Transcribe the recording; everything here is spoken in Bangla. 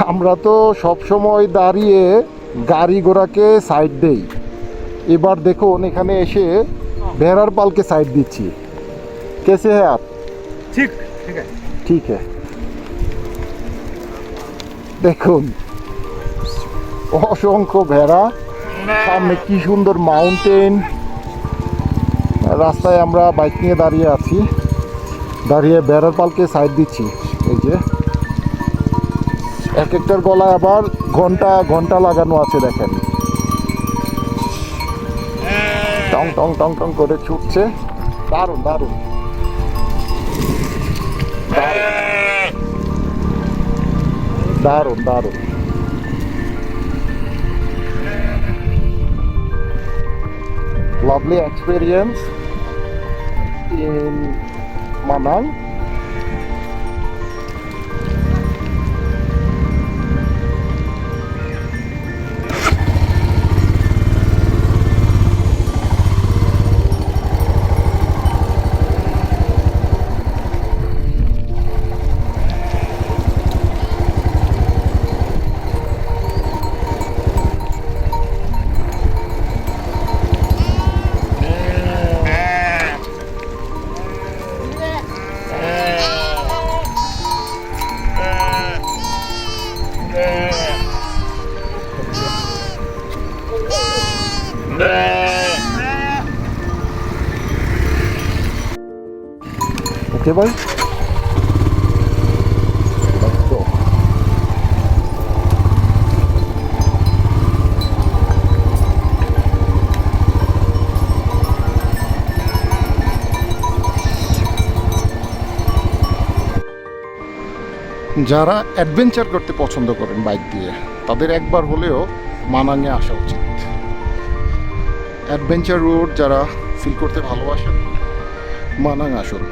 আমরা তো সব সময় দাঁড়িয়ে গাড়ি ঘোড়াকে সাইড দেই, এবার দেখুন এখানে এসে ভেড়ার পালকে সাইড দিচ্ছি। कैसे है आप? ठीक ठीक है। ঠিক है। দেখুন অসংখ্য ভেড়া, সামনে কি সুন্দর মাউন্টেন, রাস্তায় আমরা বাইক নিয়ে দাঁড়িয়ে আছি, দাঁড়িয়ে ভেড়ার পালকে সাইড দিচ্ছি। এই যে এক একটার গলায় আবার ঘন্টা ঘন্টা লাগানো আছে, দেখেন টং টং টং টং করে ছুটছে। দারুণ দারুণ দারুণ দারুণ। Lovely experience in Manang. Okay, boy. Let's go. যারা অ্যাডভেঞ্চার করতে পছন্দ করেন বাইক দিয়ে, তাদের একবার হলেও মানাঙে আসা উচিত। অ্যাডভেঞ্চার রোড যারা ফিল করতে ভালোবাসেন, মানাং আসুন।